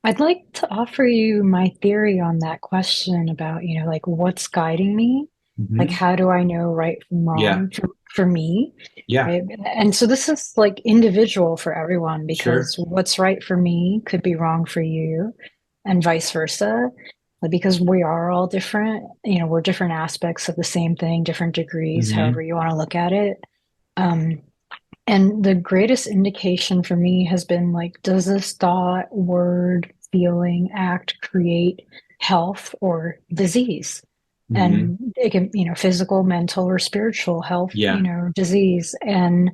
I'd like to offer you my theory on that question about, like what's guiding me? Like, Hmm. how do I know right from Yeah. wrong for me? Yeah. Right. And so this is like individual for everyone Sure. because what's right for me could be wrong for you and vice versa. Like, because we are all different, we're different aspects of the same thing, different degrees, however Hmm. you want to look at it. Um, and the greatest indication for me has been like, does this thought, word, feeling, act create health or disease? Hmm. And it can, physical, mental, or spiritual health, Yeah. disease. And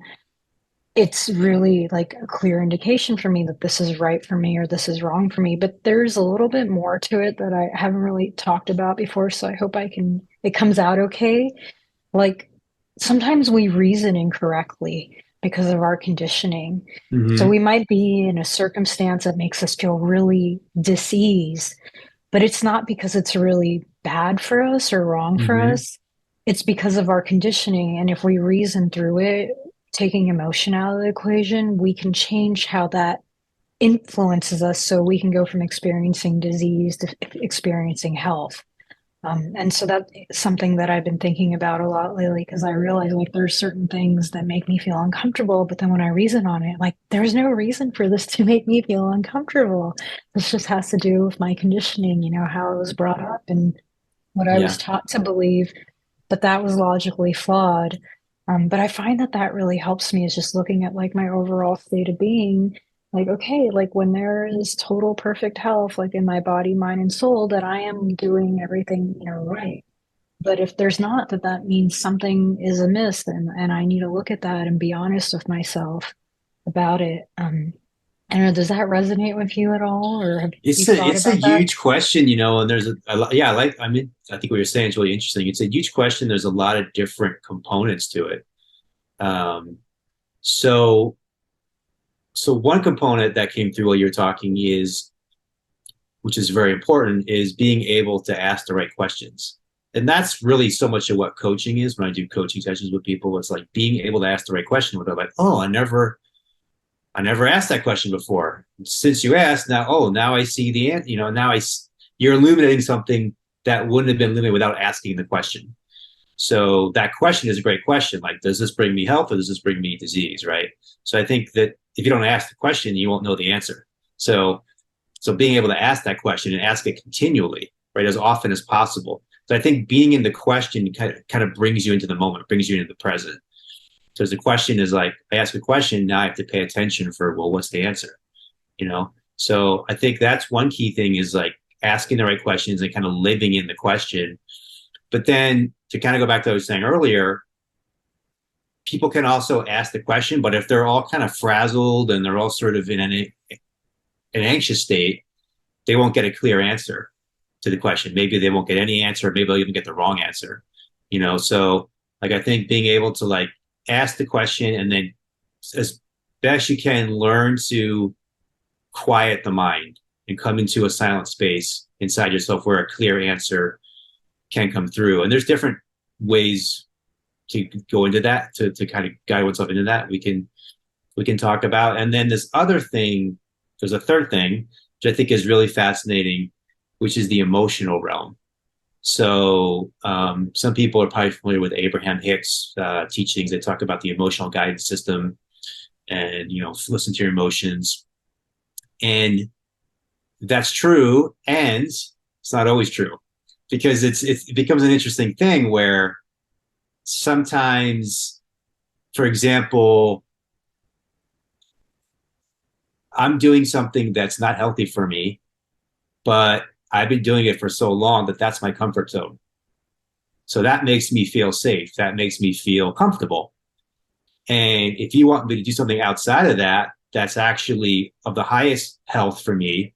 it's really like a clear indication for me that this is right for me or this is wrong for me. But there's a little bit more to it that I haven't really talked about before. So I hope it comes out okay. Like sometimes we reason incorrectly because of our conditioning. So Hmm. we might be in a circumstance that makes us feel really diseased, but it's not because it's really bad for us or wrong for Hmm. us. It's because of our conditioning. And if we reason through it, taking emotion out of the equation, we can change how that influences us so we can go from experiencing disease to experiencing health. And so that's something that I've been thinking about a lot lately because I realize like there's certain things that make me feel uncomfortable, but then when I reason on it, like there's no reason for this to make me feel uncomfortable. This just has to do with my conditioning, how I was brought up and what I was Yeah. taught to believe, but that was logically flawed. But I find that that really helps me is just looking at like my overall state of being. Like, okay, like when there is total perfect health, like in my body, mind, and soul, that I am doing everything, right. But if there's not, that means something is amiss, and I need to look at that and be honest with myself about it. I don't know, does that resonate with you at all, or have you thought It's a about that? huge question, and there's yeah, I mean, I think what you're saying is really interesting. It's a huge question. There's a lot of different components to it. Um, so, so one component that came through while you were talking is, which is very important, is being able to ask the right questions. And that's really so much of what coaching is. When I do coaching sessions with people, it's like being able to ask the right question where they're like, oh, I never asked that question before. Since you asked, now I see the answer. You're illuminating something that wouldn't have been illuminated without asking the question. So that question is a great question. Like, does this bring me health or does this bring me disease? Right. So I think that if you don't ask the question, you won't know the answer. So, so being able to ask that question and ask it continually, right, as often as possible. So I think being in the question kind of brings you into the moment, brings you into the present. So the question is like, I ask a question, now I have to pay attention for, well, what's the answer? So I think that's one key thing is like asking the right questions and kind of living in the question. But then to kind of go back to what I was saying earlier, people can also ask the question, but if they're all kind of frazzled and they're all sort of in an anxious state, they won't get a clear answer to the question. Maybe they won't get any answer. Maybe they'll even get the wrong answer. So like I think being able to like ask the question and then as best you can learn to quiet the mind and come into a silent space inside yourself where a clear answer can come through. And there's different ways to go into that to kind of guide oneself into that. We can talk about. And then this other thing, there's a third thing, which I think is really fascinating, which is the emotional realm. So some people are probably familiar with Abraham Hicks teachings. They talk about the emotional guidance system and listen to your emotions. And that's true, and it's not always true because it becomes an interesting thing where sometimes, for example, I'm doing something that's not healthy for me, but I've been doing it for so long that that's my comfort zone. So that makes me feel safe. That makes me feel comfortable. And if you want me to do something outside of that, that's actually of the highest health for me,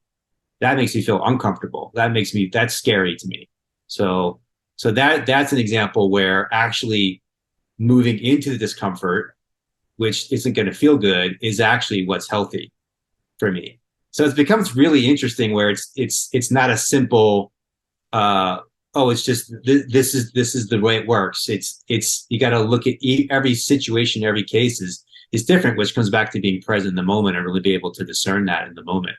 that makes me feel uncomfortable. That's scary to me. So, so that's an example where actually moving into the discomfort, which isn't going to feel good, is actually what's healthy for me. So it becomes really interesting where it's not a simple oh, it's just this is the way it works. It's you got to look at every situation, every case is different, which comes back to being present in the moment and really be able to discern that in the moment.